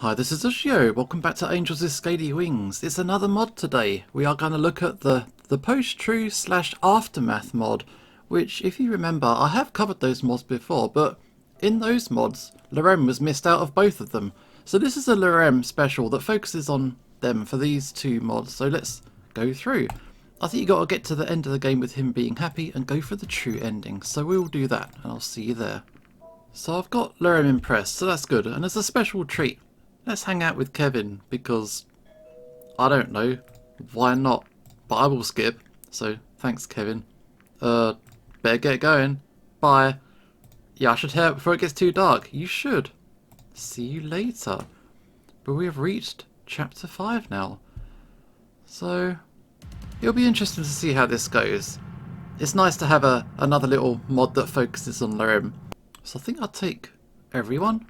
Hi, this is Ushio. Welcome back to Angels with Scaly Wings. It's another mod today. We are going to look at the post-true / aftermath mod, which, if you remember, I have covered those mods before, but in those mods, Lorem was missed out of both of them. So this is a Lorem special that focuses on them for these two mods. So let's go through. I think you got to get to the end of the game with him being happy and go for the true ending. So we'll do that, and I'll see you there. So I've got Lorem impressed, so that's good. And as a special treat, let's hang out with Kevin, because I don't know, why not? But I will skip, so thanks Kevin. Better get going. Bye. Yeah, I should head out before it gets too dark. You should. See you later. But we have reached chapter 5 now. So it'll be interesting to see how this goes. It's nice to have another little mod that focuses on Lorem. So I think I'll take everyone.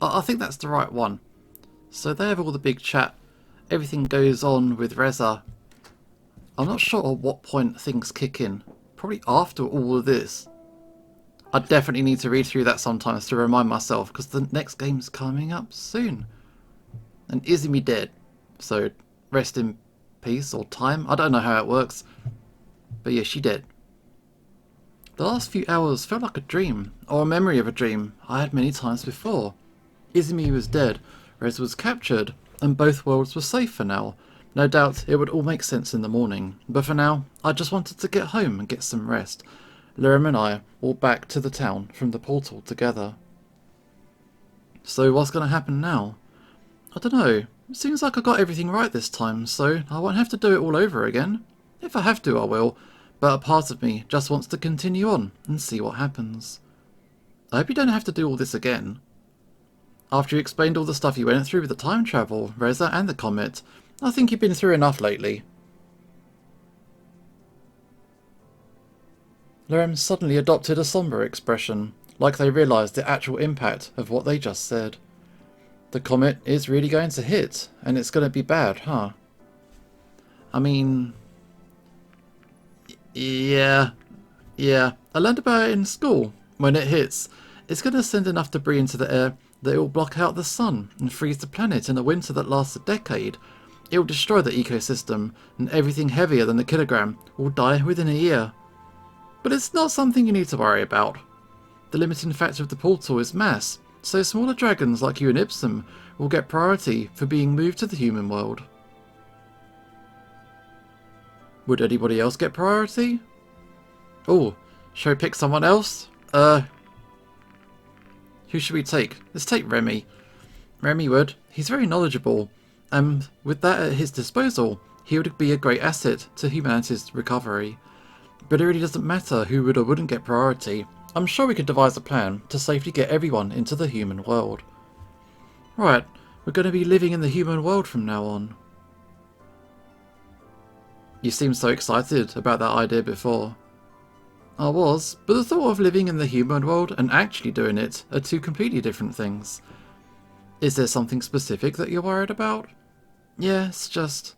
I think that's the right one. So they have all the big chat. Everything goes on with Reza. I'm not sure at what point things kick in. Probably after all of this. I definitely need to read through that sometimes to remind myself, because the next game's coming up soon. And Izumi dead. So rest in peace or time. I don't know how it works. But yeah, she dead. The last few hours felt like a dream, or a memory of a dream I had many times before. Izumi was dead. Rez was captured, and both worlds were safe for now. No doubt it would all make sense in the morning, but for now, I just wanted to get home and get some rest. Lorem and I walked back to the town from the portal together. So what's going to happen now? I don't know. It seems like I got everything right this time, so I won't have to do it all over again. If I have to, I will, but a part of me just wants to continue on and see what happens. I hope you don't have to do all this again. After you explained all the stuff you went through with the time travel, Reza, and the comet, I think you've been through enough lately. Lorem suddenly adopted a somber expression, like they realised the actual impact of what they just said. The comet is really going to hit, and it's going to be bad, huh? I mean... Yeah. I learned about it in school. When it hits, it's going to send enough debris into the air that it will block out the sun and freeze the planet in a winter that lasts a decade. It will destroy the ecosystem, and everything heavier than a kilogram will die within a year. But it's not something you need to worry about. The limiting factor of the portal is mass, so smaller dragons like you and Ipsum will get priority for being moved to the human world. Would anybody else get priority? Oh, should I pick someone else? Who should we take? Let's take Remy. Remy would. He's very knowledgeable, and with that at his disposal, he would be a great asset to humanity's recovery. But it really doesn't matter who would or wouldn't get priority. I'm sure we could devise a plan to safely get everyone into the human world. Right, we're going to be living in the human world from now on. You seemed so excited about that idea before. I was, but the thought of living in the human world and actually doing it are two completely different things. Is there something specific that you're worried about? Yeah, it's just...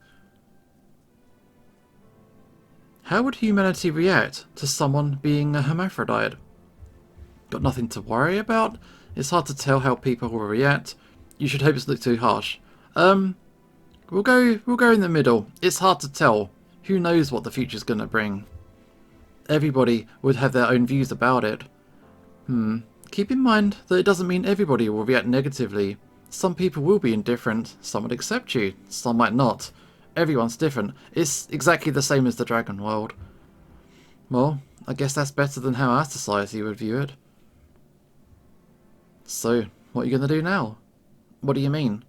How would humanity react to someone being a hermaphrodite? Got nothing to worry about? It's hard to tell how people will react. You should hope it's not too harsh. We'll go in the middle. It's hard to tell. Who knows what the future's gonna bring? Everybody would have their own views about it. Keep in mind that it doesn't mean everybody will react negatively. Some people will be indifferent, some would accept you, some might not. Everyone's different. It's exactly the same as the dragon world. Well, I guess that's better than how our society would view it. So, what are you going to do now? What do you mean?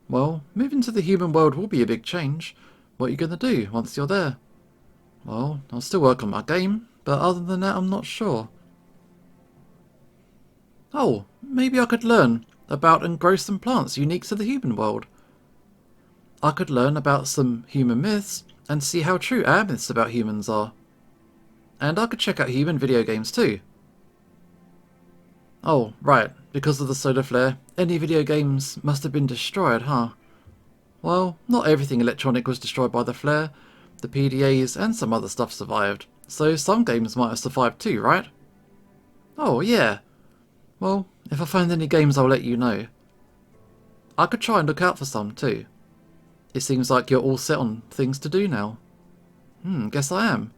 Well, moving to the human world will be a big change. What are you going to do once you're there? Well, I'll still work on my game, but other than that I'm not sure. Oh, maybe I could learn about and grow some plants unique to the human world. I could learn about some human myths and see how true our myths about humans are. And I could check out human video games too. Oh, right, because of the solar flare, any video games must have been destroyed, huh? Well, not everything electronic was destroyed by the flare. The PDAs and some other stuff survived, so some games might have survived too, right? Oh, yeah. Well, if I find any games I'll let you know. I could try and look out for some too. It seems like you're all set on things to do now. Guess I am.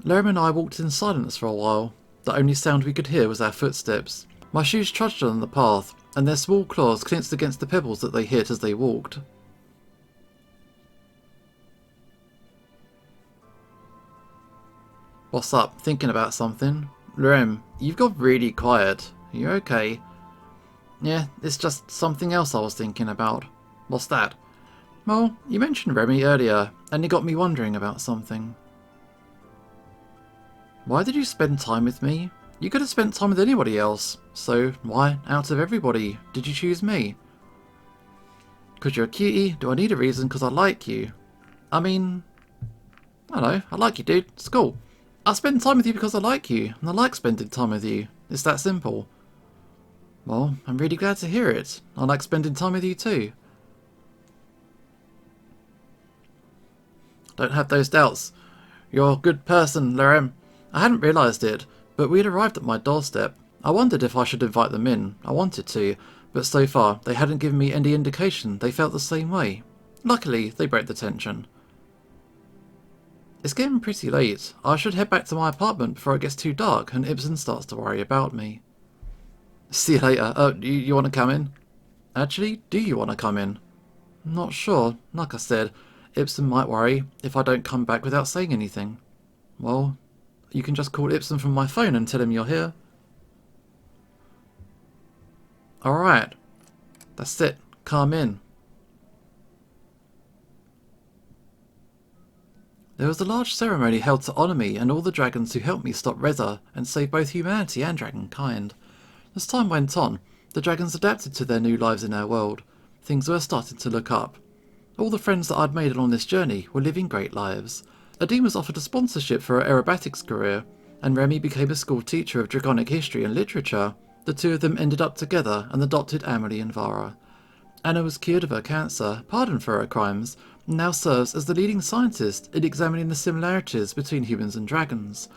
Lorem and I walked in silence for a while. The only sound we could hear was our footsteps. My shoes trudged along the path, and their small claws clinched against the pebbles that they hit as they walked. What's up? Thinking about something? Lorem, you've got really quiet. Are you okay? Yeah, it's just something else I was thinking about. What's that? Well, you mentioned Remy earlier, and it got me wondering about something. Why did you spend time with me? You could have spent time with anybody else, so why, out of everybody, did you choose me? Because you're a cutie? Do I need a reason because I like you? I mean, I don't know, I like you, dude. It's cool. I spend time with you because I like you, and I like spending time with you. It's that simple. Well, I'm really glad to hear it. I like spending time with you too. Don't have those doubts. You're a good person, Lorem. I hadn't realised it, but we had arrived at my doorstep. I wondered if I should invite them in. I wanted to, but so far they hadn't given me any indication they felt the same way. Luckily, they broke the tension. It's getting pretty late. I should head back to my apartment before it gets too dark and Ibsen starts to worry about me. See you later. You want to come in? Actually, do you want to come in? Not sure. Like I said, Ibsen might worry if I don't come back without saying anything. Well, you can just call Ibsen from my phone and tell him you're here. Alright. That's it. Come in. There was a large ceremony held to honour me and all the dragons who helped me stop Reza and save both humanity and dragonkind. As time went on, the dragons adapted to their new lives in our world. Things were starting to look up. All the friends that I'd made along this journey were living great lives. Adine was offered a sponsorship for her aerobatics career, and Remy became a school teacher of Draconic history and literature. The two of them ended up together and adopted Amelie and Vara. Anna was cured of her cancer, pardoned for her crimes, and now serves as the leading scientist in examining the similarities between humans and dragons.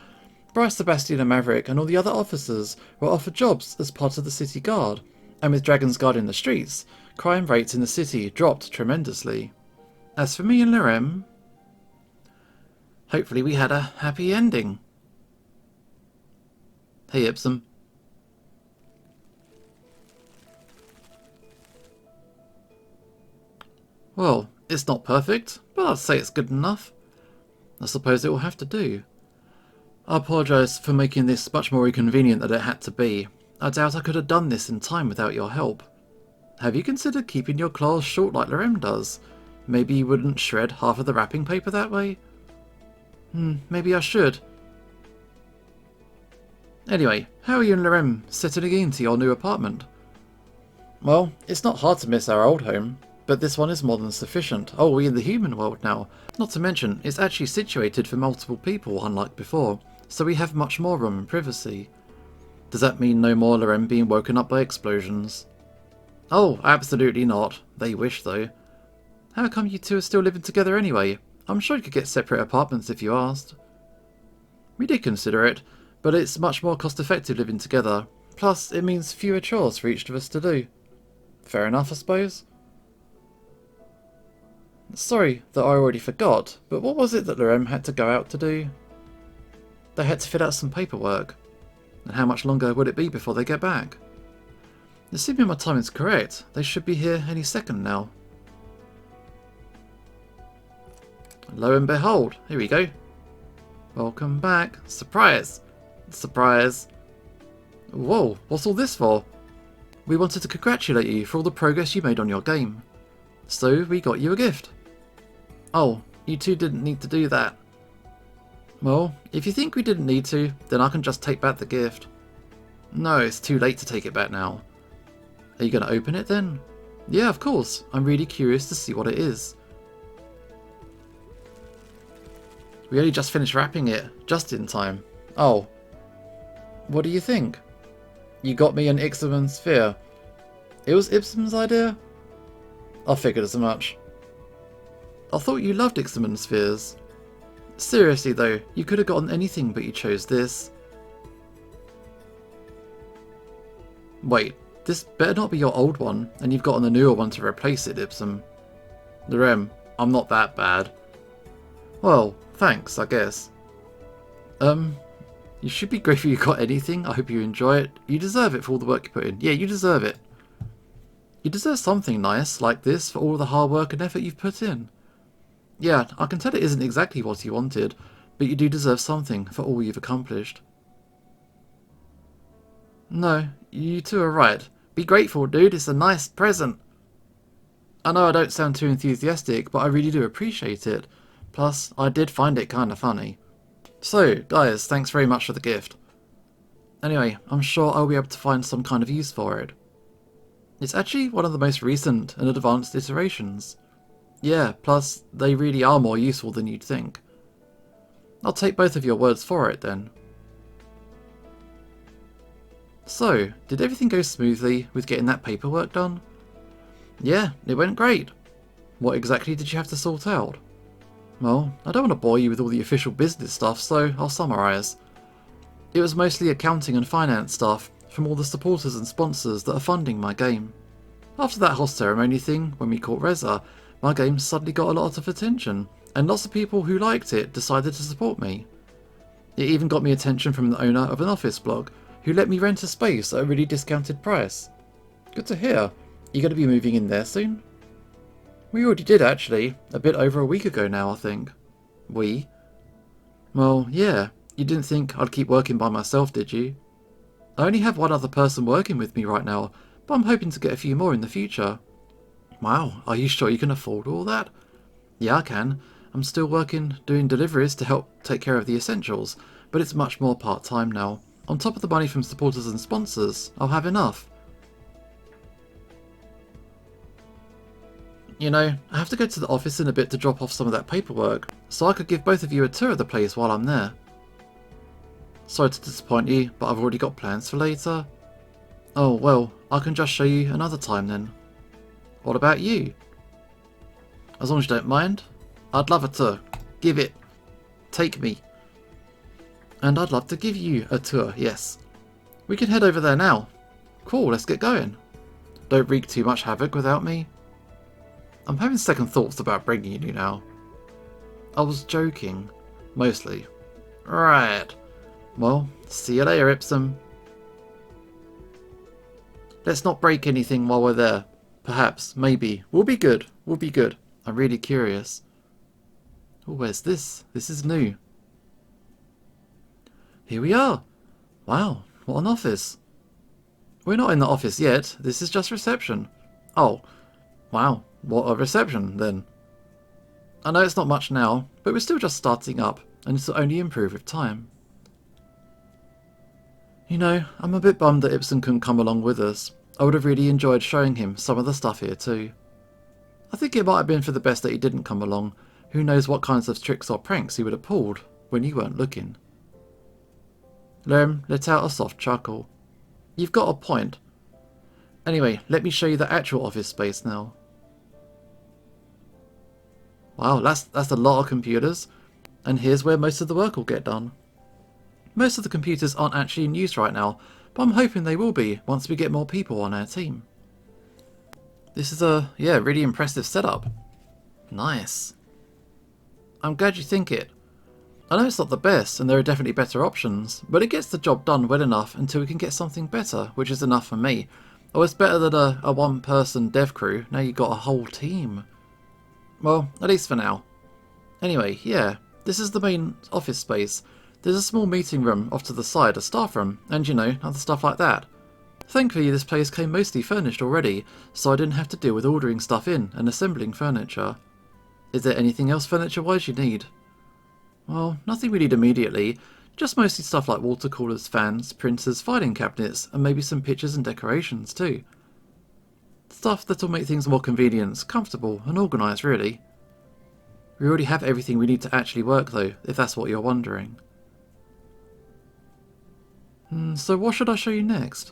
Bryce, Sebastian and Maverick and all the other officers were offered jobs as part of the city guard, and with dragons guarding the streets, crime rates in the city dropped tremendously. As for me and Lorem, hopefully we had a happy ending. Hey Ibsen. Well, it's not perfect, but I'd say it's good enough. I suppose it will have to do. I apologise for making this much more inconvenient than it had to be. I doubt I could have done this in time without your help. Have you considered keeping your claws short like Lorem does? Maybe you wouldn't shred half of the wrapping paper that way? Maybe I should. Anyway, how are you and Lorem settling into your new apartment? Well, it's not hard to miss our old home, but this one is more than sufficient. Oh, we're in the human world now. Not to mention, it's actually situated for multiple people, unlike before, so we have much more room and privacy. Does that mean no more Lorem being woken up by explosions? Oh, absolutely not. They wish, though. How come you two are still living together anyway? I'm sure you could get separate apartments if you asked. We did consider it, but it's much more cost-effective living together. Plus, it means fewer chores for each of us to do. Fair enough, I suppose. Sorry that I already forgot, but what was it that Lorem had to go out to do? They had to fill out some paperwork. And how much longer would it be before they get back? Assuming my time is correct, they should be here any second now. Lo and behold, here we go. Welcome back. Surprise! Surprise! Whoa, what's all this for? We wanted to congratulate you for all the progress you made on your game. So we got you a gift. Oh, you two didn't need to do that. Well, if you think we didn't need to, then I can just take back the gift. No, it's too late to take it back now. Are you going to open it then? Yeah, of course. I'm really curious to see what it is. We only just finished wrapping it, just in time. Oh. What do you think? You got me an Ixamen sphere. It was Ibsen's idea? I figured as much. I thought you loved Ixamen spheres. Seriously though, you could have gotten anything but you chose this. Wait, This better not be your old one, and you've gotten a newer one to replace it, Ipsum. Lorem, I'm not that bad. Well, thanks, I guess. You should be grateful you got anything. I hope you enjoy it. You deserve it for all the work you put in. Yeah, you deserve it. You deserve something nice like this for all the hard work and effort you've put in. Yeah, I can tell it isn't exactly what you wanted, but you do deserve something for all you've accomplished. No, you two are right. Be grateful, dude. It's a nice present. I know I don't sound too enthusiastic, but I really do appreciate it. Plus, I did find it kinda funny. So, guys, thanks very much for the gift. Anyway, I'm sure I'll be able to find some kind of use for it. It's actually one of the most recent and advanced iterations. Yeah, plus, they really are more useful than you'd think. I'll take both of your words for it, then. So, did everything go smoothly with getting that paperwork done? Yeah, it went great. What exactly did you have to sort out? Well, I don't want to bore you with all the official business stuff, so I'll summarise. It was mostly accounting and finance stuff from all the supporters and sponsors that are funding my game. After that whole ceremony thing, when we caught Reza, my game suddenly got a lot of attention, and lots of people who liked it decided to support me. It even got me attention from the owner of an office block, who let me rent a space at a really discounted price. Good to hear. You going to be moving in there soon? We already did, actually. A bit over a week ago now, I think. We? Well, yeah. You didn't think I'd keep working by myself, did you? I only have one other person working with me right now, but I'm hoping to get a few more in the future. Wow, are you sure you can afford all that? Yeah, I can. I'm still working doing deliveries to help take care of the essentials, but it's much more part-time now. On top of the money from supporters and sponsors, I'll have enough. You know, I have to go to the office in a bit to drop off some of that paperwork, so I could give both of you a tour of the place while I'm there. Sorry to disappoint you, but I've already got plans for later. Oh, well, I can just show you another time then. What about you? As long as you don't mind, I'd love a tour. Give it. Take me. And I'd love to give you a tour, yes. We can head over there now. Cool, let's get going. Don't wreak too much havoc without me. I'm having second thoughts about bringing you now. I was joking. Mostly. Right. Well, see you later, Ipsum. Let's not break anything while we're there. Perhaps, maybe. We'll be good. We'll be good. I'm really curious. Oh, where's this? This is new. Here we are. Wow, what an office. We're not in the office yet. This is just reception. Oh, wow. What a reception, then. I know it's not much now, but we're still just starting up, and it'll only improve with time. You know, I'm a bit bummed that Ipsum couldn't come along with us. I would have really enjoyed showing him some of the stuff here too. I think it might have been for the best that he didn't come along. Who knows what kinds of tricks or pranks he would have pulled when you weren't looking. Lorem let out a soft chuckle. You've got a point. Anyway, let me show you the actual office space now. Wow, that's a lot of computers. And here's where most of the work will get done. Most of the computers aren't actually in use right now, but I'm hoping they will be once we get more people on our team. This is a, really impressive setup. Nice. I'm glad you think it. I know it's not the best, and there are definitely better options, but it gets the job done well enough until we can get something better, which is enough for me. Oh, it's better than a one-person dev crew. Now you've got a whole team. Well, at least for now. Anyway, yeah, this is the main office space. There's a small meeting room off to the side, a staff room, and you know, other stuff like that. Thankfully this place came mostly furnished already, so I didn't have to deal with ordering stuff in and assembling furniture. Is there anything else furniture-wise you need? Well, nothing we need immediately, just mostly stuff like water coolers, fans, printers, filing cabinets, and maybe some pictures and decorations too. Stuff that'll make things more convenient, comfortable, and organised really. We already have everything we need to actually work though, if that's what you're wondering. So what should I show you next?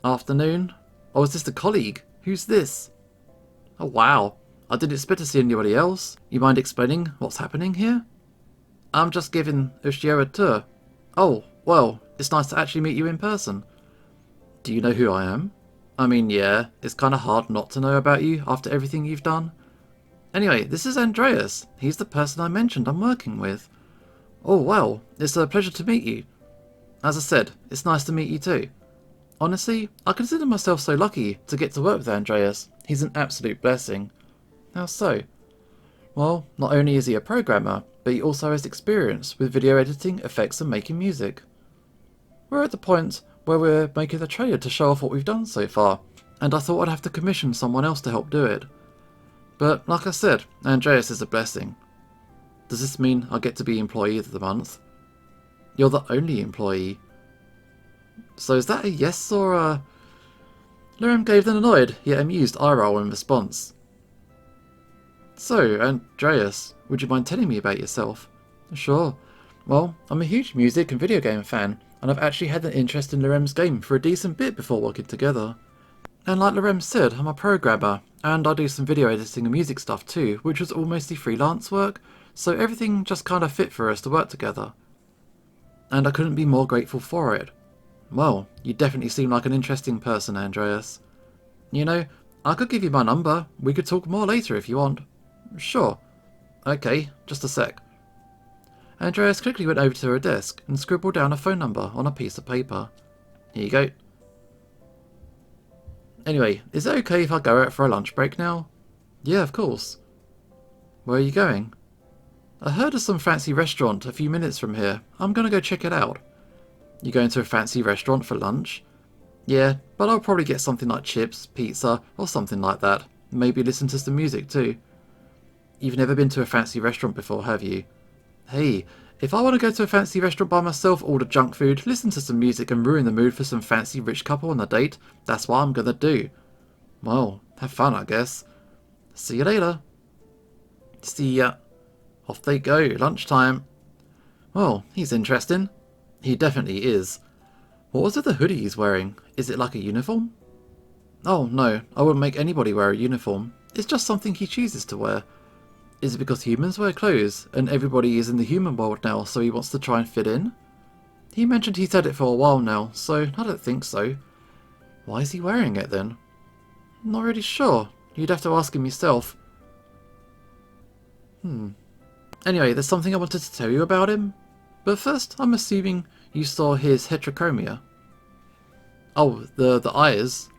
Afternoon? Oh, is this the colleague? Who's this? Oh wow, I didn't expect to see anybody else. You mind explaining what's happening here? I'm just giving Ushio a tour. Oh, well, it's nice to actually meet you in person. Do you know who I am? I mean, yeah, it's kind of hard not to know about you after everything you've done. Anyway, this is Andreas. He's the person I mentioned I'm working with. Oh, well, it's a pleasure to meet you. As I said, it's nice to meet you too. Honestly, I consider myself so lucky to get to work with Andreas. He's an absolute blessing. How so? Well, not only is he a programmer, but he also has experience with video editing, effects and making music. We're at the point where we're making the trailer to show off what we've done so far, and I thought I'd have to commission someone else to help do it. But like I said, Andreas is a blessing. Does this mean I get to be employee of the month? You're the only employee. So is that a yes or a... Lorem gave an annoyed yet amused eye roll in response. So, Andreas, would you mind telling me about yourself? Sure. Well, I'm a huge music and video game fan, and I've actually had an interest in Lorem's game for a decent bit before working together. And like Lorem said, I'm a programmer, and I do some video editing and music stuff too, which was all mostly freelance work, so everything just kind of fit for us to work together. And I couldn't be more grateful for it. Well, you definitely seem like an interesting person, Andreas. You know, I could give you my number. We could talk more later if you want. Sure. Okay, just a sec. Andreas quickly went over to her desk and scribbled down a phone number on a piece of paper. Here you go. Anyway, is it okay if I go out for a lunch break now? Yeah, of course. Where are you going? I heard of some fancy restaurant a few minutes from here. I'm gonna go check it out. You going to a fancy restaurant for lunch? Yeah, but I'll probably get something like chips, pizza, or something like that. Maybe listen to some music too. You've never been to a fancy restaurant before, have you? Hey, if I want to go to a fancy restaurant by myself, order junk food, listen to some music and ruin the mood for some fancy rich couple on a date, that's what I'm gonna do. Well, have fun, I guess. See you later. See ya. Off they go, lunchtime. Well, he's interesting. He definitely is. What was it the hoodie he's wearing? Is it like a uniform? Oh no, I wouldn't make anybody wear a uniform. It's just something he chooses to wear. Is it because humans wear clothes, and everybody is in the human world now, so he wants to try and fit in? He mentioned he's had it for a while now, so I don't think so. Why is he wearing it then? Not really sure. You'd have to ask him yourself. Anyway, there's something I wanted to tell you about him. But first, I'm assuming you saw his heterochromia. Oh, the eyes.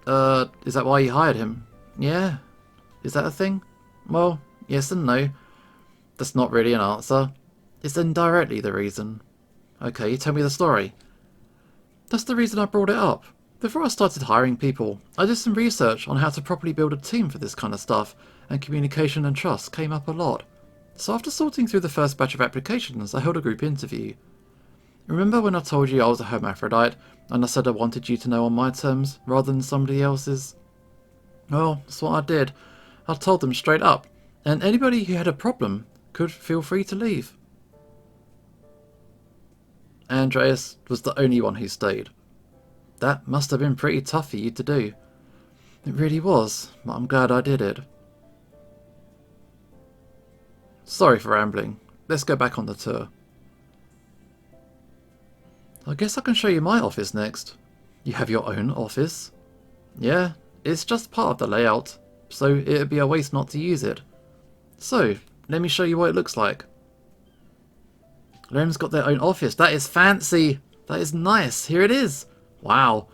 Is that why you hired him? Yeah. Is that a thing? Well, yes and no. That's not really an answer. It's indirectly the reason. Okay, tell me the story. That's the reason I brought it up. Before I started hiring people, I did some research on how to properly build a team for this kind of stuff, and communication and trust came up a lot. So after sorting through the first batch of applications, I held a group interview. Remember when I told you I was a hermaphrodite, and I said I wanted you to know on my terms, rather than somebody else's? Well, that's what I did. I told them straight up, and anybody who had a problem could feel free to leave. Andreas was the only one who stayed. That must have been pretty tough for you to do. It really was, but I'm glad I did it. Sorry for rambling. Let's go back on the tour. I guess I can show you my office next. You have your own office? Yeah, it's just part of the layout, so it'd be a waste not to use it. So, let me show you what it looks like. Lorem's got their own office. That is fancy. That is nice. Here it is. Wow.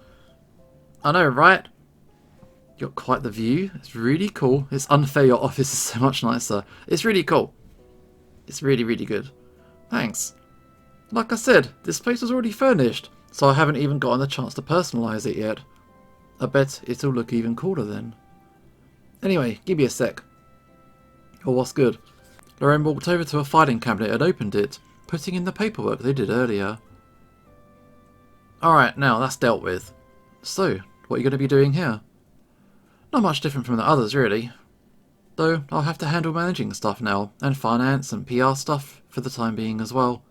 I know, right? You got quite the view. It's really cool. It's unfair your office is so much nicer. It's really cool. It's really, really good. Thanks. Like I said, this place was already furnished, so I haven't even gotten the chance to personalise it yet. I bet it'll look even cooler then. Anyway, give me a sec. Oh, what's good? Lorem walked over to a filing cabinet and opened it, putting in the paperwork they did earlier. Alright, now that's dealt with. So, what are you going to be doing here? Not much different from the others, really. Though, I'll have to handle managing stuff now, and finance and PR stuff for the time being as well.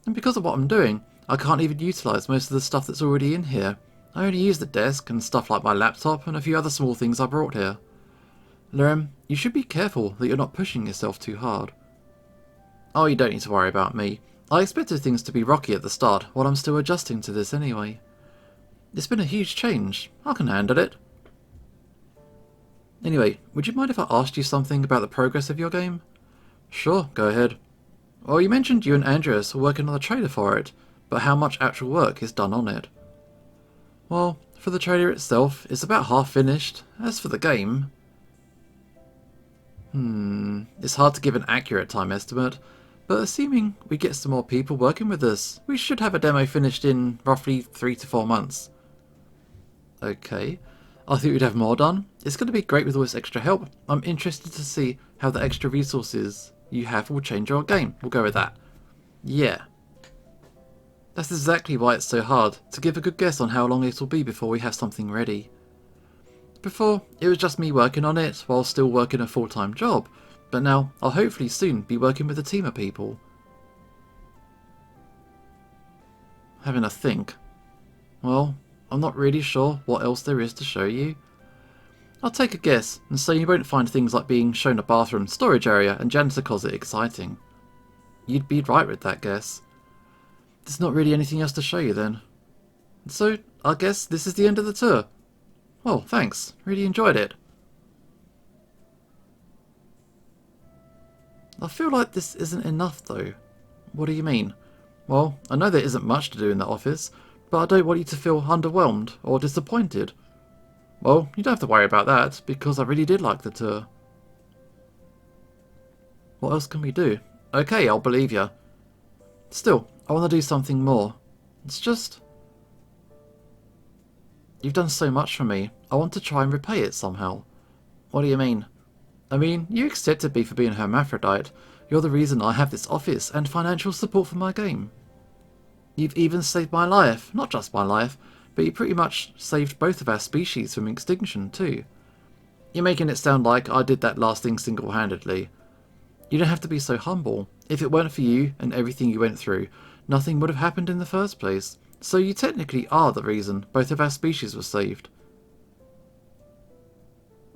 And because of what I'm doing, I can't even utilise most of the stuff that's already in here. I only use the desk and stuff like my laptop and a few other small things I brought here. Lorem, you should be careful that you're not pushing yourself too hard. Oh, you don't need to worry about me. I expected things to be rocky at the start, while I'm still adjusting to this anyway. It's been a huge change. I can handle it. Anyway, would you mind if I asked you something about the progress of your game? Sure, go ahead. Well, you mentioned you and Andreas are working on the trailer for it, but how much actual work is done on it? Well, for the trailer itself, it's about half finished. As for the game... it's hard to give an accurate time estimate, but assuming we get some more people working with us, we should have a demo finished in roughly 3 to 4 months. Okay. I think we'd have more done. It's going to be great with all this extra help. I'm interested to see how the extra resources you have will change your game. We'll go with that. Yeah. That's exactly why it's so hard to give a good guess on how long it will be before we have something ready. Before, it was just me working on it while still working a full-time job, but now I'll hopefully soon be working with a team of people. Having a think. Well, I'm not really sure what else there is to show you. I'll take a guess and say you won't find things like being shown a bathroom, storage area and janitor closet exciting. You'd be right with that guess. There's not really anything else to show you then. So, I guess this is the end of the tour. Well, thanks. Really enjoyed it. I feel like this isn't enough though. What do you mean? Well, I know there isn't much to do in the office, but I don't want you to feel underwhelmed or disappointed. Well, you don't have to worry about that, because I really did like the tour. What else can we do? Okay, I'll believe you. Still, I want to do something more. It's just... You've done so much for me. I want to try and repay it somehow. What do you mean? I mean, you accepted me for being a hermaphrodite. You're the reason I have this office and financial support for my game. You've even saved my life. Not just my life, but you pretty much saved both of our species from extinction too. You're making it sound like I did that last thing single-handedly. You don't have to be so humble. If it weren't for you and everything you went through, nothing would have happened in the first place. So you technically are the reason both of our species were saved.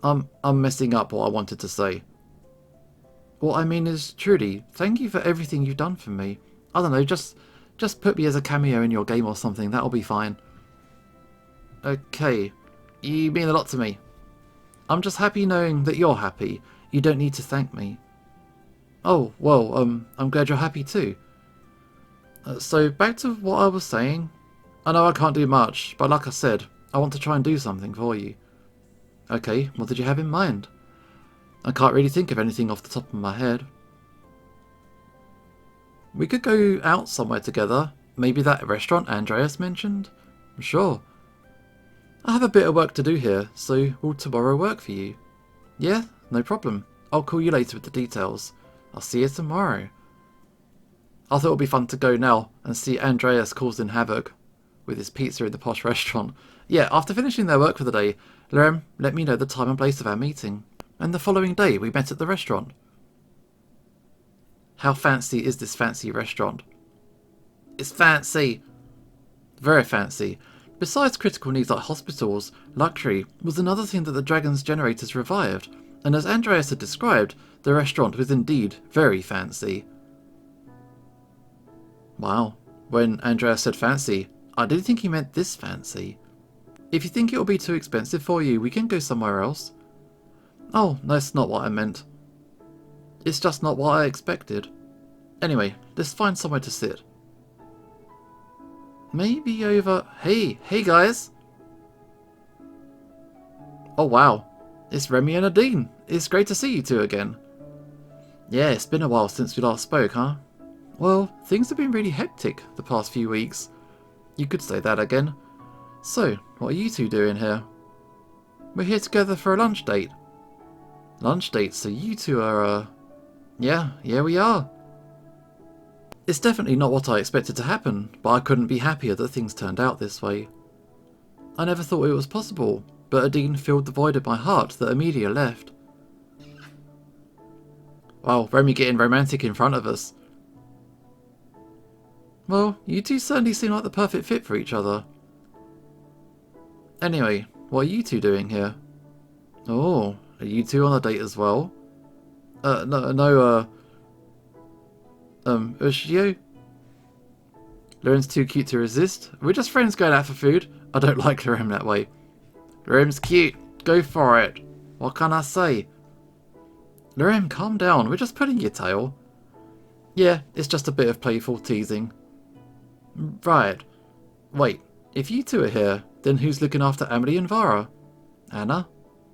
I'm messing up what I wanted to say. What I mean is, truly, thank you for everything you've done for me. I don't know, just put me as a cameo in your game or something, that'll be fine. Okay, you mean a lot to me. I'm just happy knowing that you're happy. You don't need to thank me. Oh, well, I'm glad you're happy too. So, back to what I was saying. I know I can't do much, but like I said, I want to try and do something for you. Okay, what did you have in mind? I can't really think of anything off the top of my head. We could go out somewhere together. Maybe that restaurant Andreas mentioned? Sure. I have a bit of work to do here, so will tomorrow work for you? Yeah, no problem. I'll call you later with the details. I'll see you tomorrow. I thought it would be fun to go now and see Andreas causing havoc with his pizza in the posh restaurant. Yeah, after finishing their work for the day, Lorem let me know the time and place of our meeting, and the following day we met at the restaurant. How fancy is this fancy restaurant? It's fancy! Very fancy. Besides critical needs like hospitals, luxury was another thing that the Dragon's generators revived, and as Andreas had described, the restaurant was indeed very fancy. Wow, when Andreas said fancy, I didn't think he meant this fancy. If you think it will be too expensive for you, we can go somewhere else. Oh, that's not what I meant. It's just not what I expected. Anyway, let's find somewhere to sit. Maybe over... Hey guys! Oh wow, it's Remy and Nadine. It's great to see you two again. Yeah, it's been a while since we last spoke, huh? Well, things have been really hectic the past few weeks. You could say that again. So, what are you two doing here? We're here together for a lunch date. Lunch date, so you two are, Yeah, we are. It's definitely not what I expected to happen, but I couldn't be happier that things turned out this way. I never thought it was possible, but Adine filled the void in my heart that Amelia left. Wow, Remy getting romantic in front of us. Well, you two certainly seem like the perfect fit for each other. Anyway, what are you two doing here? Oh, are you two on a date as well? Ushio? Loren's too cute to resist. We're just friends going out for food. I don't like Lorem that way. Lorem's cute. Go for it. What can I say? Lorem, calm down. We're just pulling your tail. Yeah, it's just a bit of playful teasing. Right. Wait, if you two are here, then who's looking after Emily and Vara? Anna?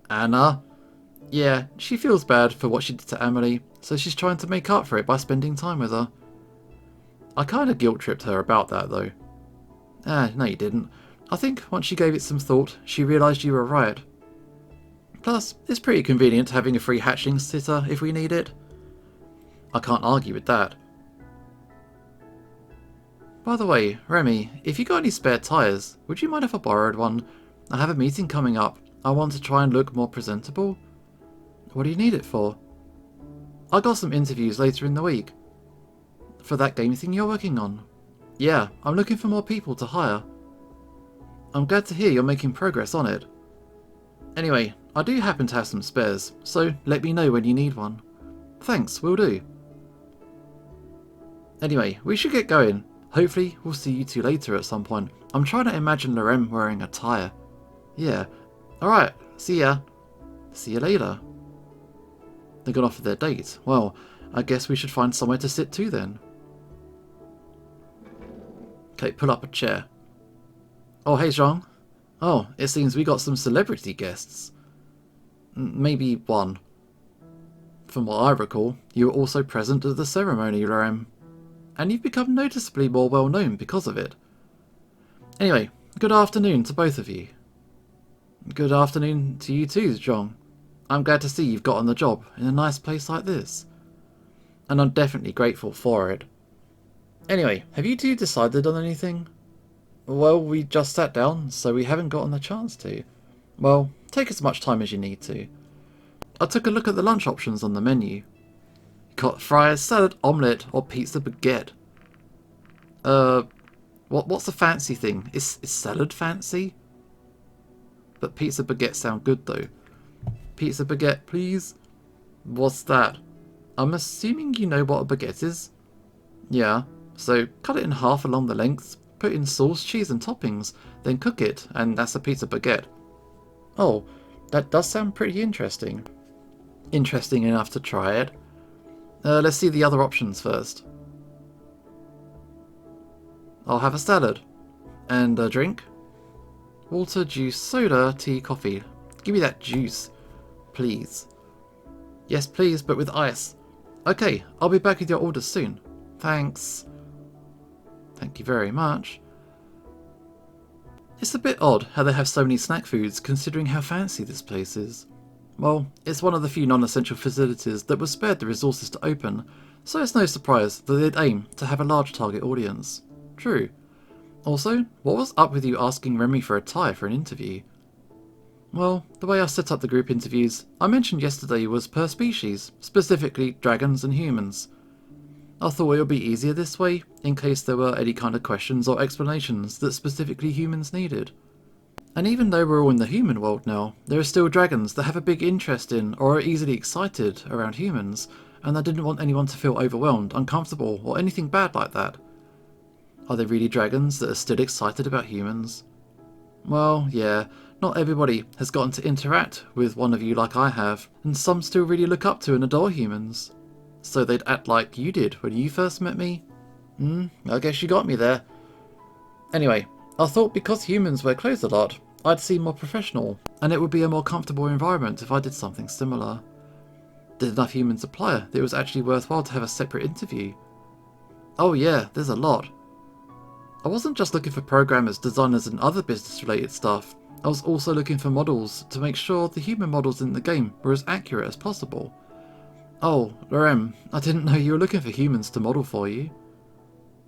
Anna? Yeah, she feels bad for what she did to Emily, so she's trying to make up for it by spending time with her. I kinda guilt-tripped her about that, though. No you didn't. I think once she gave it some thought, she realised you were right. Plus, it's pretty convenient having a free hatchling sitter if we need it. I can't argue with that. By the way, Remy, if you got any spare tyres, would you mind if I borrowed one? I have a meeting coming up. I want to try and look more presentable. What do you need it for? I got some interviews later in the week. For that game thing you're working on? Yeah, I'm looking for more people to hire. I'm glad to hear you're making progress on it. Anyway, I do happen to have some spares, so let me know when you need one. Thanks, will do. Anyway, we should get going. Hopefully, we'll see you two later at some point. I'm trying to imagine Lorem wearing a tyre. Yeah. Alright, see ya. See you later. They got off for their date. Well, I guess we should find somewhere to sit too then. Okay, pull up a chair. Oh, hey Jean. Oh, it seems we got some celebrity guests. Maybe one. From what I recall, you were also present at the ceremony, Lorem. And you've become noticeably more well known because of it. Anyway, good afternoon to both of you. Good afternoon to you too, Jean. I'm glad to see you've gotten the job in a nice place like this. And I'm definitely grateful for it. Anyway, have you two decided on anything? Well, we just sat down, so we haven't gotten the chance to. Well, take as much time as you need to. I took a look at the lunch options on the menu. Got fries, salad, omelette, or pizza baguette. What's the fancy thing? Is salad fancy? But pizza baguette sound good though. Pizza baguette, please. What's that? I'm assuming you know what a baguette is? Yeah, so cut it in half along the length, put in sauce, cheese and toppings, then cook it, and that's a pizza baguette. Oh, that does sound pretty interesting. Interesting enough to try it. Let's see the other options first. I'll have a salad. And a drink? Water, juice, soda, tea, coffee. Give me that juice. Please. Yes, please, but with ice. Okay, I'll be back with your orders soon. Thanks. Thank you very much. It's a bit odd how they have so many snack foods considering how fancy this place is. Well, it's one of the few non-essential facilities that was spared the resources to open, so it's no surprise that they'd aim to have a large target audience. True. Also, what was up with you asking Remy for a tie for an interview? Well, the way I set up the group interviews I mentioned yesterday was per species, specifically dragons and humans. I thought it would be easier this way, in case there were any kind of questions or explanations that specifically humans needed. And even though we're all in the human world now, there are still dragons that have a big interest in or are easily excited around humans, and I didn't want anyone to feel overwhelmed, uncomfortable, or anything bad like that. Are there really dragons that are still excited about humans? Well, yeah, not everybody has gotten to interact with one of you like I have, and some still really look up to and adore humans. So they'd act like you did when you first met me? I guess you got me there. Anyway, I thought because humans wear clothes a lot, I'd seem more professional, and it would be a more comfortable environment if I did something similar. Did enough humans apply that it was actually worthwhile to have a separate interview? Oh yeah, there's a lot. I wasn't just looking for programmers, designers and other business related stuff. I was also looking for models to make sure the human models in the game were as accurate as possible. Oh, Lorem, I didn't know you were looking for humans to model for you.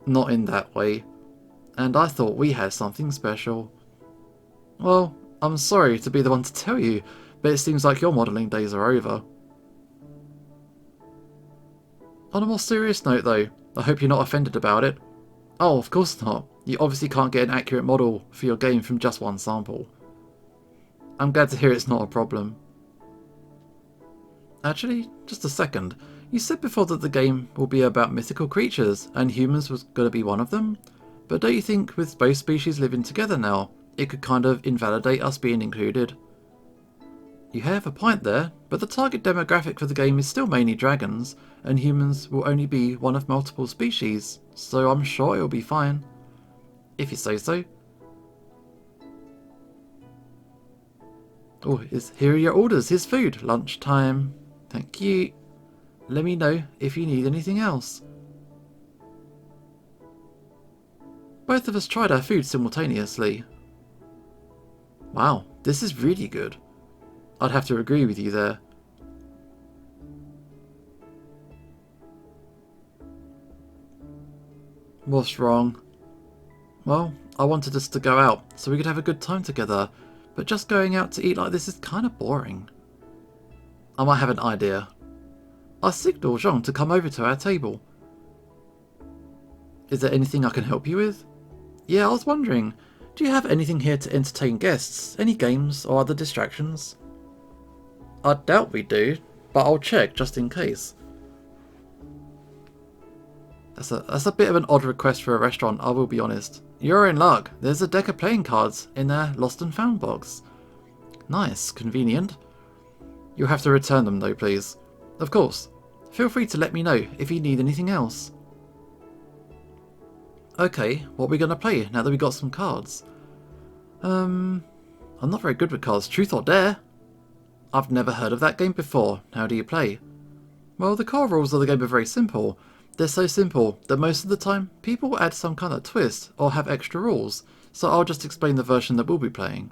Not in that way. And I thought we had something special. Well, I'm sorry to be the one to tell you, but it seems like your modelling days are over. On a more serious note though, I hope you're not offended about it. Oh, of course not. You obviously can't get an accurate model for your game from just one sample. I'm glad to hear it's not a problem. Actually, just a second. You said before that the game will be about mythical creatures, and humans was going to be one of them? But don't you think with both species living together now, It could kind of invalidate us being included. You have a point there, but the target demographic for the game is still mainly dragons, and humans will only be one of multiple species, so I'm sure it'll be fine. If you say so. Oh, here are your orders. Here's food. Lunchtime. Thank you. Let me know if you need anything else. Both of us tried our food simultaneously. Wow, this is really good. I'd have to agree with you there. What's wrong? Well, I wanted us to go out so we could have a good time together, but just going out to eat like this is kind of boring. I might have an idea. I signal Jean to come over to our table. Is there anything I can help you with? Yeah, I was wondering, do you have anything here to entertain guests? Any games or other distractions? I doubt we do, but I'll check just in case. That's a bit of an odd request for a restaurant, I will be honest. You're in luck. There's a deck of playing cards in their lost and found box. Nice, convenient. You'll have to return them though, please. Of course. Feel free to let me know if you need anything else. Okay, what are we going to play now that we got some cards? I'm not very good with cards. Truth or Dare? I've never heard of that game before. How do you play? Well, the core rules of the game are very simple. They're so simple that most of the time people will add some kind of twist or have extra rules, so I'll just explain the version that we'll be playing.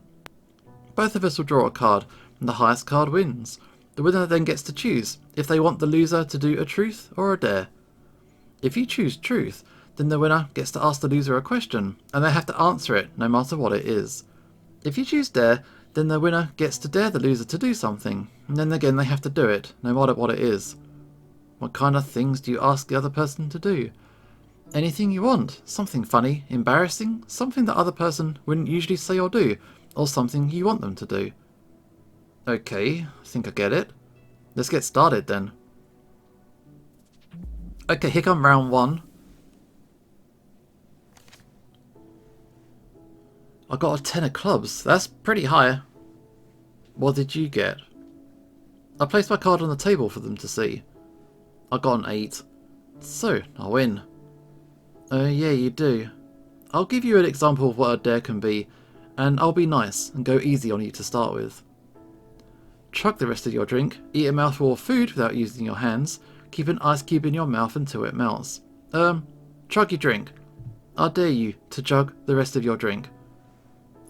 Both of us will draw a card, and the highest card wins. The winner then gets to choose if they want the loser to do a truth or a dare. If you choose truth, then the winner gets to ask the loser a question, and they have to answer it no matter what it is. If you choose dare, then the winner gets to dare the loser to do something, and then again they have to do it, no matter what it is. What kind of things do you ask the other person to do? Anything you want. Something funny, embarrassing, something the other person wouldn't usually say or do, or something you want them to do. Okay, I think I get it. Let's get started then. Okay, here come round one. I got a 10 of clubs. That's pretty high. What did you get? I placed my card on the table for them to see. I got an 8. So, I win. Yeah, you do. I'll give you an example of what a dare can be, and I'll be nice and go easy on you to start with. Chug the rest of your drink, eat a mouthful of food without using your hands, keep an ice cube in your mouth until it melts. Chug your drink. I dare you to chug the rest of your drink.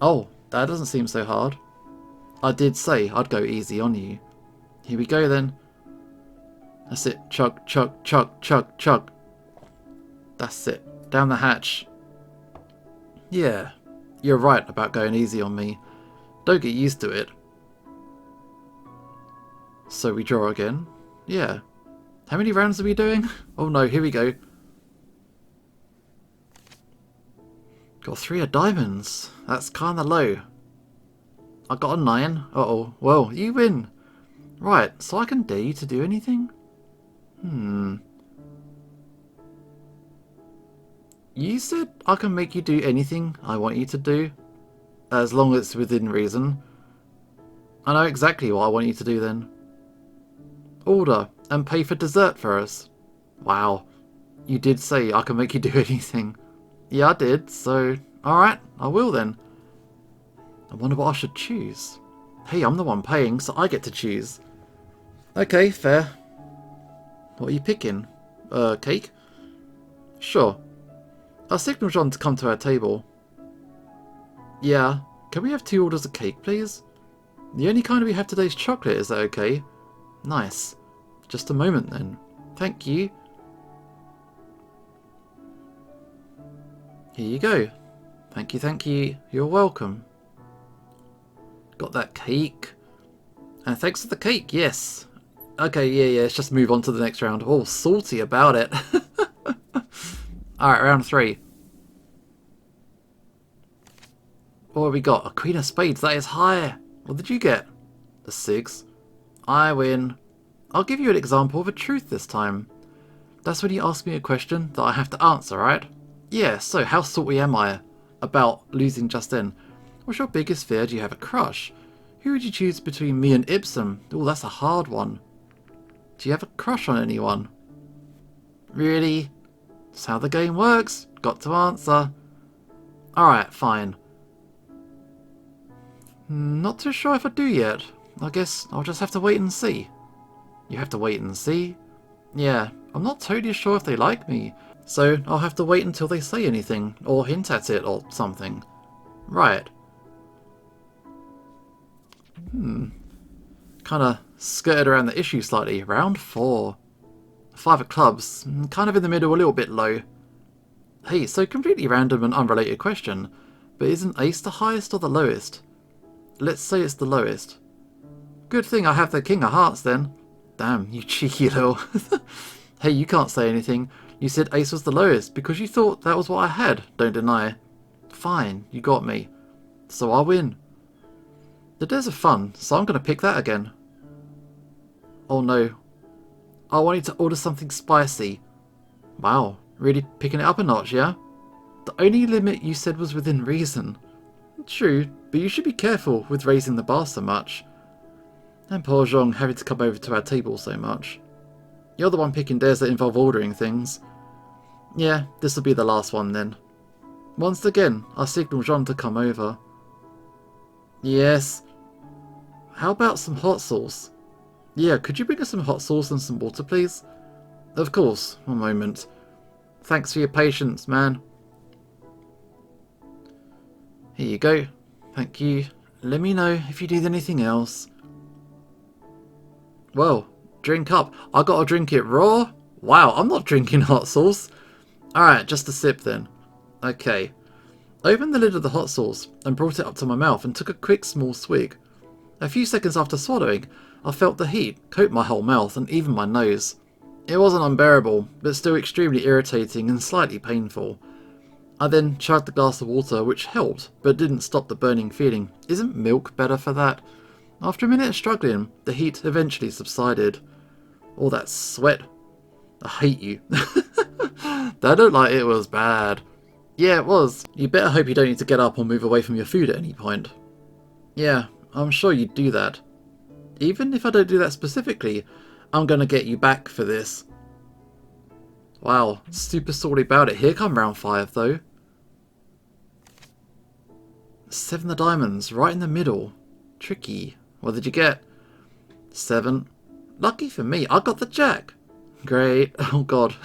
Oh, that doesn't seem so hard. I did say I'd go easy on you. Here we go then. That's it. Chug, chug, chug, chug, chug. That's it. Down the hatch. Yeah, you're right about going easy on me. Don't get used to it. So we draw again. Yeah. How many rounds are we doing? Oh no, here we go. Got 3 of diamonds. That's kinda low. I got a 9. Uh-oh. Well, you win. Right, so I can dare you to do anything? You said I can make you do anything I want you to do, as long as it's within reason. I know exactly what I want you to do then. Order and pay for dessert for us. Wow, you did say I can make you do anything. Yeah, I did, so alright, I will then. I wonder what I should choose. Hey, I'm the one paying, so I get to choose. Okay, fair. What are you picking? Cake? Sure. I'll signal John to come to our table. Yeah, can we have 2 orders of cake, please? The only kind we have today is chocolate, is that okay? Nice. Just a moment then. Thank you. Here you go. Thank you, thank you. You're welcome. Got that cake. And thanks for the cake, yes. Okay, yeah, let's just move on to the next round. Oh, salty about it. Alright, round 3. What have we got? A Queen of Spades. That is high. What did you get? A 6. I win. I'll give you an example of a truth this time. That's when you ask me a question that I have to answer, right? Yeah, so how salty am I about losing just then? What's your biggest fear? Do you have a crush? Who would you choose between me and Ibsen? Oh, that's a hard one. Do you have a crush on anyone? Really? That's how the game works. Got to answer. Alright, fine. Not too sure if I do yet. I guess I'll just have to wait and see. You have to wait and see? Yeah, I'm not totally sure if they like me, so I'll have to wait until they say anything, or hint at it, or something. Right. Kinda skirted around the issue slightly. Round 4. 5 of clubs. Kind of in the middle, a little bit low. Hey, so completely random and unrelated question, but isn't ace the highest or the lowest? Let's say it's the lowest. Good thing I have the king of hearts then. Damn, you cheeky little... Hey, you can't say anything. You said ace was the lowest because you thought that was what I had, don't deny. Fine, you got me. So I win. The days are fun, so I'm going to pick that again. Oh no. I wanted to order something spicy. Wow, really picking it up a notch, yeah? The only limit you said was within reason. True, but you should be careful with raising the bar so much. And poor Zhong having to come over to our table so much. You're the one picking dares that involve ordering things. Yeah, this will be the last one then. Once again, I signal Zhong to come over. Yes. How about some hot sauce? Yeah, could you bring us some hot sauce and some water, please? Of course, one moment. Thanks for your patience, man. Here you go. Thank you. Let me know if you need anything else. Well, drink up. I gotta drink it raw? Wow, I'm not drinking hot sauce. Alright, just a sip then. Okay. I opened the lid of the hot sauce and brought it up to my mouth and took a quick small swig. A few seconds after swallowing, I felt the heat coat my whole mouth and even my nose. It wasn't unbearable, but still extremely irritating and slightly painful. I then chugged the glass of water, which helped, but didn't stop the burning feeling. Isn't milk better for that? After a minute of struggling, the heat eventually subsided. All that sweat. I hate you. That looked like it was bad. Yeah, it was. You better hope you don't need to get up or move away from your food at any point. Yeah, I'm sure you'd do that. Even if I don't do that specifically, I'm gonna get you back for this. Wow, super sorry about it. Here come round 5 though. 7 of diamonds, right in the middle. Tricky. What did you get? 7. Lucky for me, I got the jack. Great. Oh god.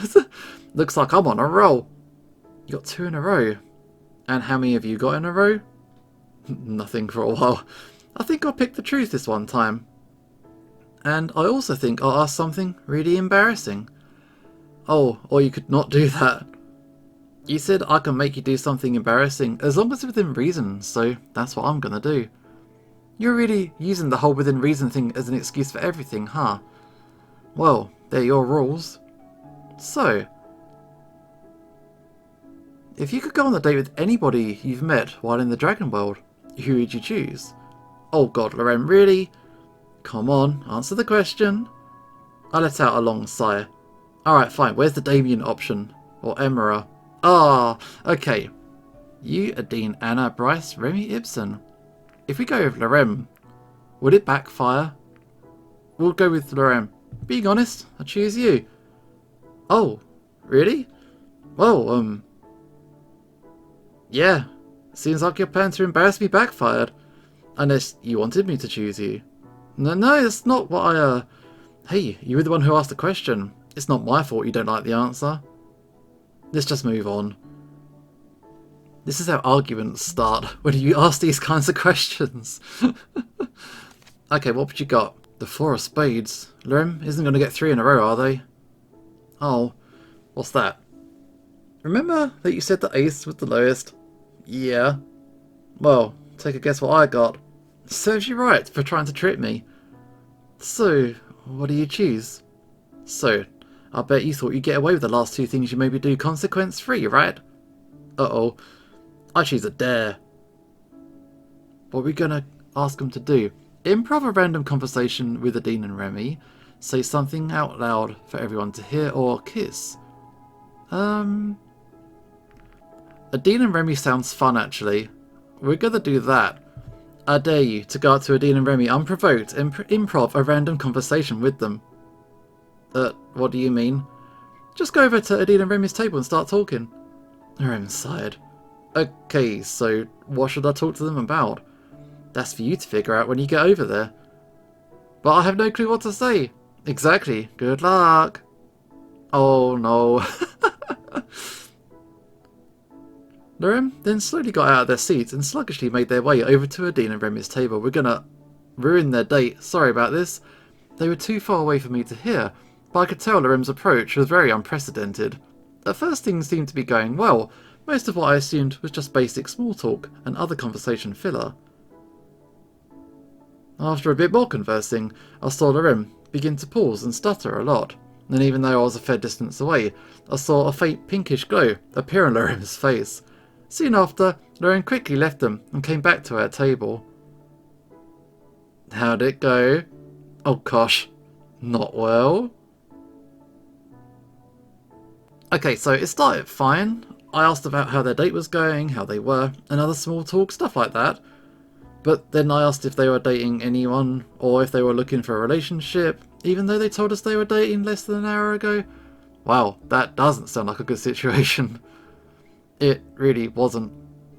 Looks like I'm on a roll. You got 2 in a row. And how many have you got in a row? Nothing for a while. I think I'll pick the truth this one time. And I also think I'll ask something really embarrassing. Oh, or you could not do that. You said I can make you do something embarrassing as long as it's within reason, so that's what I'm gonna do. You're really using the whole within reason thing as an excuse for everything, huh? Well, they're your rules. So, if you could go on a date with anybody you've met while in the Dragon World, who would you choose? Oh god, Lorem, really? Come on, answer the question. I let out a long sigh. Alright, fine, where's the Damien option? Or Emera? Ah, okay. You, Adine, Anna, Bryce, Remy, Ibsen. If we go with Lorem, would it backfire? We'll go with Lorem. Being honest, I choose you. Oh, really? Well, yeah. Seems like your plan to embarrass me backfired. Unless you wanted me to choose you. No, that's not what I, Hey, you were the one who asked the question. It's not my fault you don't like the answer. Let's just move on. This is how arguments start, when you ask these kinds of questions. Okay, what have you got? The 4 of spades. Lorem isn't going to get 3 in a row, are they? Oh, what's that? Remember that you said the ace was the lowest? Yeah. Well, take a guess what I got. Serves you right for trying to trick me. So, what do you choose? So, I bet you thought you'd get away with the last 2 things you maybe do consequence-free, right? Uh-oh. I choose a dare. What are we gonna ask them to do? Improv a random conversation with Adine and Remy. Say something out loud for everyone to hear, or kiss. Adine and Remy sounds fun, actually. we're gonna do that. I dare you to go up to Adine and Remy unprovoked and improv a random conversation with them. What do you mean? Just go over to Adine and Remy's table and start talking. Rem sighed. Okay, so what should I talk to them about? That's for you to figure out when you get over there. But I have no clue what to say. Exactly. Good luck. Oh no. Lorem then slowly got out of their seats and sluggishly made their way over to Adine and Remy's table. We're gonna ruin their date. Sorry about this. They were too far away for me to hear, but I could tell Lorem's approach was very unprecedented. At first things seemed to be going well. Most of what I assumed was just basic small talk and other conversation filler. After a bit more conversing, I saw Lorem begin to pause and stutter a lot, and even though I was a fair distance away, I saw a faint pinkish glow appear on Lorem's face. Soon after, Lorem quickly left them and came back to her table. How'd it go? Oh gosh, not well. Okay, so it started fine. I asked about how their date was going, how they were, and other small talk, stuff like that. But then I asked if they were dating anyone, or if they were looking for a relationship, even though they told us they were dating less than an hour ago. Wow, that doesn't sound like a good situation. It really wasn't.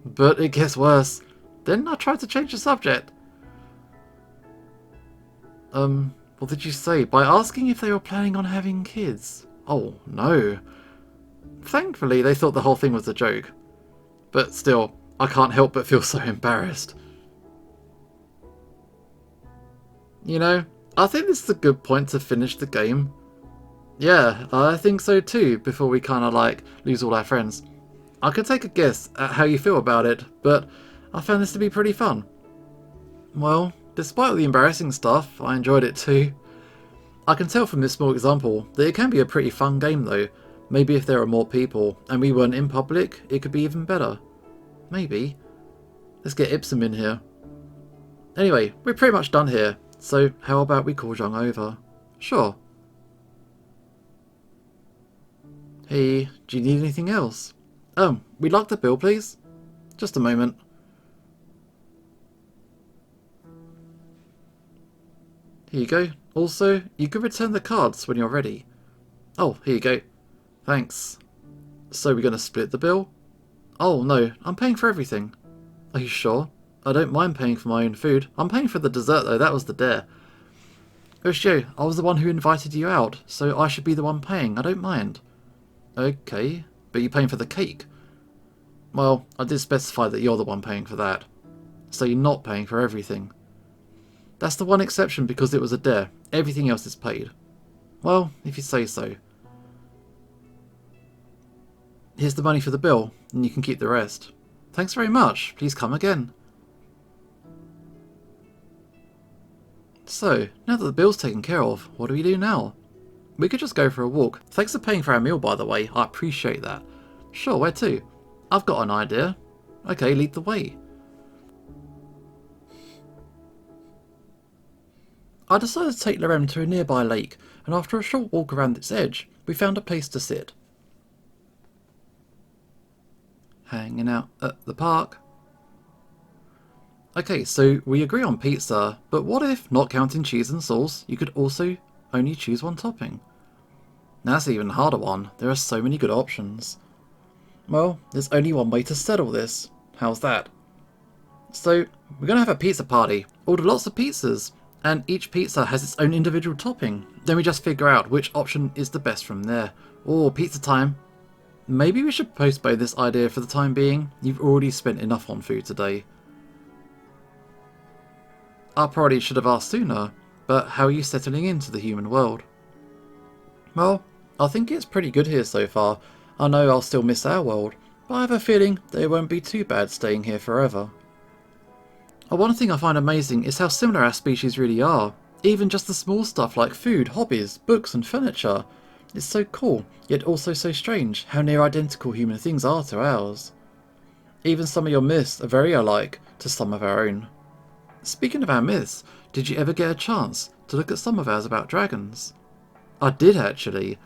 But it gets worse. Then I tried to change the subject. What did you say? By asking if they were planning on having kids? Oh, no. Thankfully, they thought the whole thing was a joke. But still, I can't help but feel so embarrassed. You know, I think this is a good point to finish the game. Yeah, I think so too, before we kind of like lose all our friends. I could take a guess at how you feel about it, but I found this to be pretty fun. Well, despite all the embarrassing stuff, I enjoyed it too. I can tell from this small example that it can be a pretty fun game though. Maybe if there were more people and we weren't in public, it could be even better. Maybe. Let's get Ipsum in here. Anyway, we're pretty much done here, so how about we call Zhang over? Sure. Hey, do you need anything else? We'd like the bill, please. Just a moment. Here you go. Also, you can return the cards when you're ready. Oh, here you go. Thanks. So we're going to split the bill? Oh no, I'm paying for everything. Are you sure? I don't mind paying for my own food. I'm paying for the dessert though, that was the dare. Ushio, I was the one who invited you out, so I should be the one paying. I don't mind. Okay, but you're paying for the cake. Well, I did specify that you're the one paying for that. So you're not paying for everything. That's the one exception because it was a dare. Everything else is paid. Well, if you say so. Here's the money for the bill, and you can keep the rest. Thanks very much. Please come again. So, now that the bill's taken care of, what do we do now? We could just go for a walk. Thanks for paying for our meal, by the way. I appreciate that. Sure, where to? I've got an idea. Okay, lead the way. I decided to take Lorem to a nearby lake, and after a short walk around its edge, we found a place to sit. Hanging out at the park. Okay, so we agree on pizza, but what if, not counting cheese and sauce, you could also only choose one topping? Now that's an even harder one. There are so many good options. Well, there's only one way to settle this. How's that? So, we're going to have a pizza party. Order lots of pizzas, and each pizza has its own individual topping. Then we just figure out which option is the best from there. Oh, pizza time. Maybe we should postpone this idea for the time being. You've already spent enough on food today. I probably should have asked sooner, but how are you settling into the human world? Well, I think it's pretty good here so far. I know I'll still miss our world, but I have a feeling that it won't be too bad staying here forever. One thing I find amazing is how similar our species really are. Even just the small stuff like food, hobbies, books and furniture. It's so cool, yet also so strange how near identical human things are to ours. Even some of your myths are very alike to some of our own. Speaking of our myths, did you ever get a chance to look at some of ours about dragons? I did actually.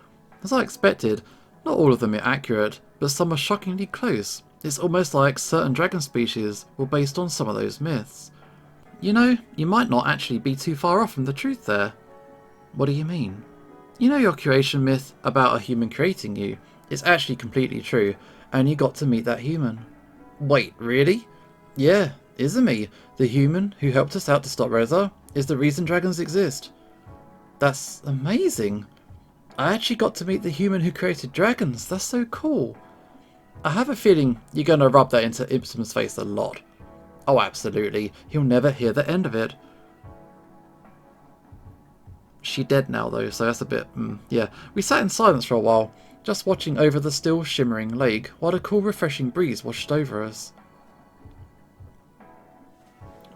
As I expected, not all of them are accurate, but some are shockingly close, It's almost like certain dragon species were based on some of those myths. You know, you might not actually be too far off from the truth there. What do you mean? You know your creation myth about a human creating you is actually completely true, and you got to meet that human. Wait, really? Yeah, Izumi, the human who helped us out to stop Reza, is the reason dragons exist. That's amazing. I actually got to meet the human who created dragons. That's so cool. I have a feeling you're going to rub that into Ipsum's face a lot. Oh, absolutely. He'll never hear the end of it. She's dead now, though, so that's a bit... yeah. We sat in silence for a while, just watching over the still shimmering lake, while a cool, refreshing breeze washed over us.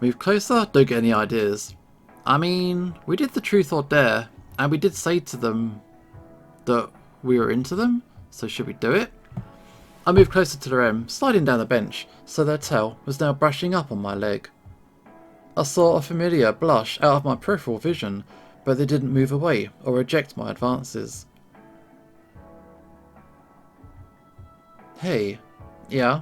Move closer? Don't get any ideas. I mean, we did the truth or dare, and we did say to them that we were into them, so should we do it? I moved closer to Lorem, sliding down the bench, so their tail was now brushing up on my leg. I saw a familiar blush out of my peripheral vision, but they didn't move away or reject my advances. Hey, yeah,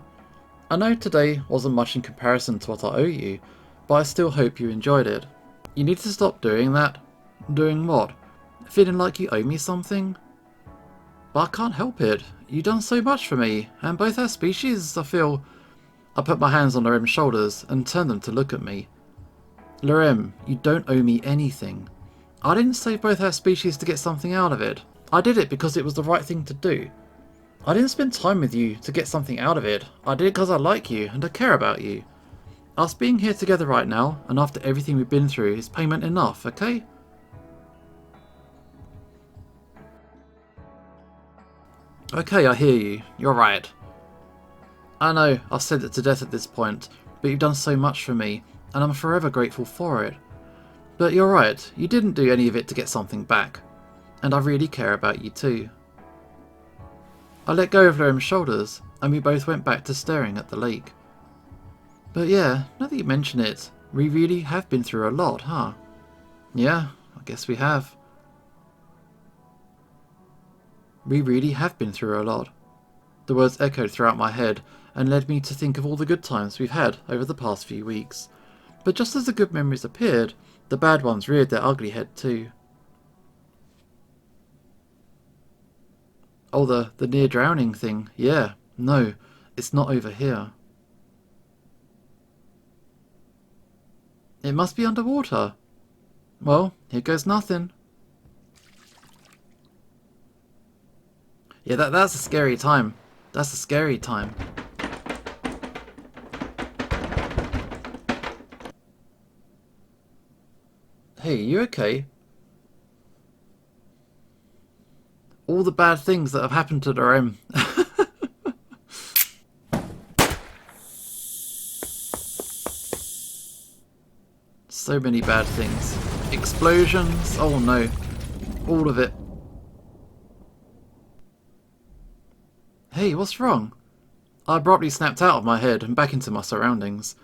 I know today wasn't much in comparison to what I owe you, but I still hope you enjoyed it. You need to stop doing that. Doing what? Feeling like you owe me something? But I can't help it. You've done so much for me, and both our species, I feel... I put my hands on Lorem's shoulders and turned them to look at me. Lorem, you don't owe me anything. I didn't save both our species to get something out of it. I did it because it was the right thing to do. I didn't spend time with you to get something out of it. I did it because I like you and I care about you. Us being here together right now, and after everything we've been through, is payment enough, okay? Okay, I hear you. You're right. I know, I've said it to death at this point, but you've done so much for me, and I'm forever grateful for it. But you're right, you didn't do any of it to get something back. And I really care about you too. I let go of Lorem's shoulders, and we both went back to staring at the lake. But yeah, now that you mention it, we really have been through a lot, huh? Yeah, I guess we have. We really have been through a lot. The words echoed throughout my head and led me to think of all the good times we've had over the past few weeks. But just as the good memories appeared, the bad ones reared their ugly head too. Oh, the near drowning thing. Yeah, no, it's not over here. It must be underwater. Well, here goes nothing. Yeah, that's a scary time. That's a scary time. Hey, you okay? All the bad things that have happened to Lorem. So many bad things. Explosions. Oh no. All of it. Hey, what's wrong? I abruptly snapped out of my head and back into my surroundings.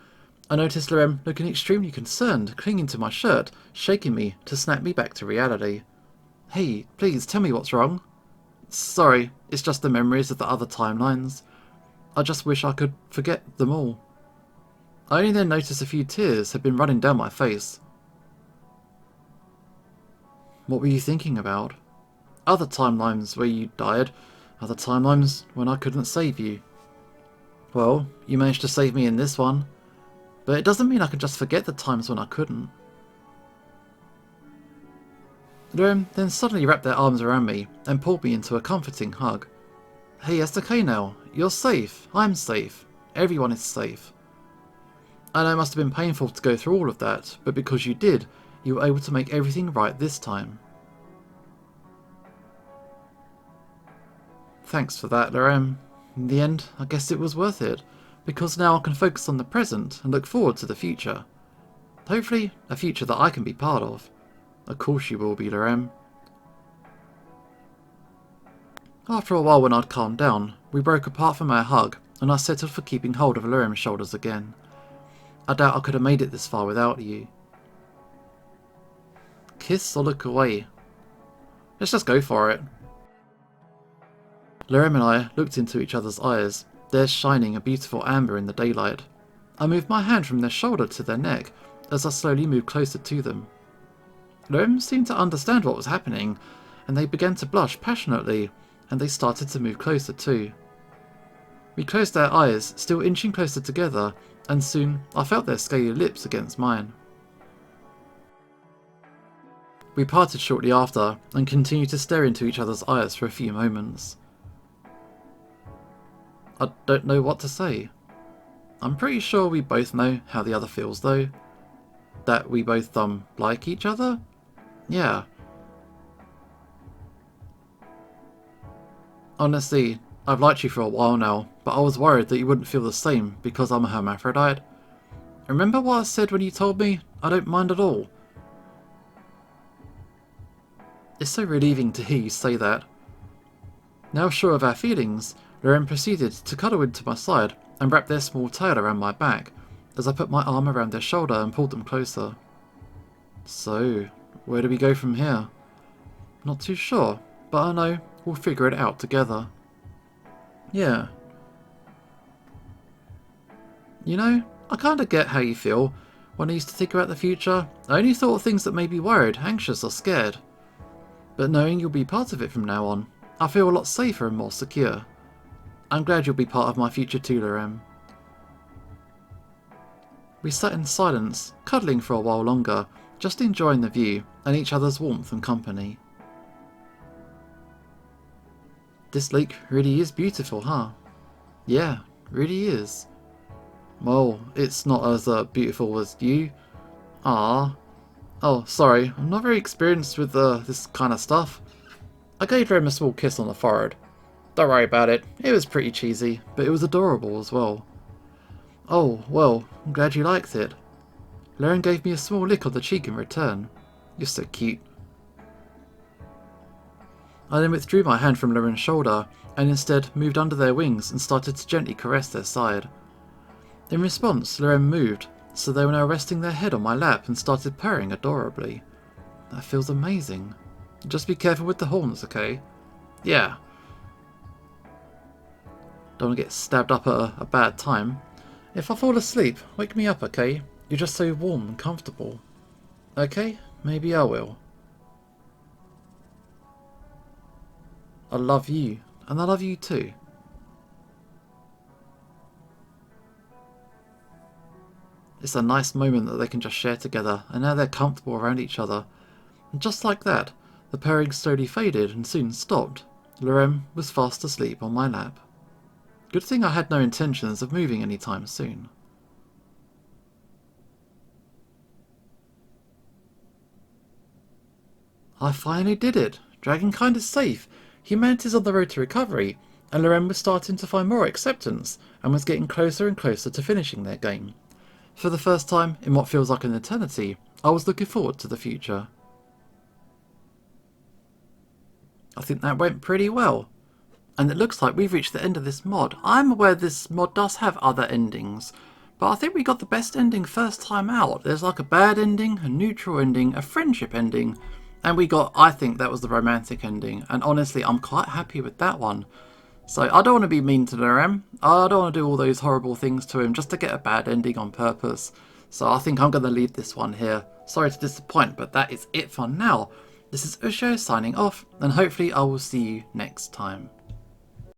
I noticed Lorem looking extremely concerned, clinging to my shirt, shaking me to snap me back to reality. Hey, please tell me what's wrong. Sorry, it's just the memories of the other timelines. I just wish I could forget them all. I only then noticed a few tears had been running down my face. What were you thinking about? Other timelines where you died, other timelines when I couldn't save you. Well, you managed to save me in this one, but it doesn't mean I can just forget the times when I couldn't. Lorem then suddenly wrapped their arms around me and pulled me into a comforting hug. Hey, it's okay now. You're safe. I'm safe. Everyone is safe. I know it must have been painful to go through all of that, but because you did, you were able to make everything right this time. Thanks for that, Lorem. In the end, I guess it was worth it, because now I can focus on the present and look forward to the future. Hopefully, a future that I can be part of. Of course you will be, Lorem. After a while when I'd calmed down, we broke apart from our hug, and I settled for keeping hold of Lorem's shoulders again. I doubt I could have made it this far without you. Kiss or look away? Let's just go for it. Lorem and I looked into each other's eyes, theirs shining a beautiful amber in the daylight. I moved my hand from their shoulder to their neck as I slowly moved closer to them. Lorem seemed to understand what was happening, and they began to blush passionately, and they started to move closer too. We closed our eyes, still inching closer together, and soon I felt their scaly lips against mine. We parted shortly after, and continued to stare into each other's eyes for a few moments. I don't know what to say. I'm pretty sure we both know how the other feels though. That we both like each other? Yeah. Honestly, I've liked you for a while now, but I was worried that you wouldn't feel the same because I'm a hermaphrodite. Remember what I said when you told me? I don't mind at all. It's so relieving to hear you say that. Now sure of our feelings, Lorem proceeded to cuddle into my side and wrap their small tail around my back as I put my arm around their shoulder and pulled them closer. So, where do we go from here? Not too sure, but I know we'll figure it out together. Yeah. You know, I kinda get how you feel. When I used to think about the future, I only thought of things that made me worried, anxious or scared. But knowing you'll be part of it from now on, I feel a lot safer and more secure. I'm glad you'll be part of my future too, Lorem. We sat in silence, cuddling for a while longer, just enjoying the view and each other's warmth and company. This lake really is beautiful, huh? Yeah, really is. Well, it's not as beautiful as you. Ah. Oh, sorry, I'm not very experienced with this kind of stuff. I gave Lorem a small kiss on the forehead. Don't worry about it, it was pretty cheesy, but it was adorable as well. Oh, well, I'm glad you liked it. Lorem gave me a small lick on the cheek in return. You're so cute. I then withdrew my hand from Lorem's shoulder and instead moved under their wings and started to gently caress their side. In response, Lorem moved, so they were now resting their head on my lap and started purring adorably. That feels amazing. Just be careful with the horns, okay? Yeah. Don't want to get stabbed up at a bad time. If I fall asleep, wake me up, okay? You're just so warm and comfortable. Okay, maybe I will. I love you, and I love you too. It's a nice moment that they can just share together, and now they're comfortable around each other. And just like that, the purring slowly faded and soon stopped. Lorem was fast asleep on my lap. Good thing I had no intentions of moving anytime soon. I finally did it! Dragonkind is safe! Humanity's on the road to recovery, and Lorem was starting to find more acceptance, and was getting closer and closer to finishing their game. For the first time in what feels like an eternity, I was looking forward to the future. I think that went pretty well. And it looks like we've reached the end of this mod. I'm aware this mod does have other endings, but I think we got the best ending first time out. There's like a bad ending, a neutral ending, a friendship ending, and we got, I think that was the romantic ending. And honestly, I'm quite happy with that one. So I don't want to be mean to Lorem. I don't want to do all those horrible things to him just to get a bad ending on purpose. So I think I'm going to leave this one here. Sorry to disappoint, but that is it for now. This is Usho signing off, and hopefully I will see you next time.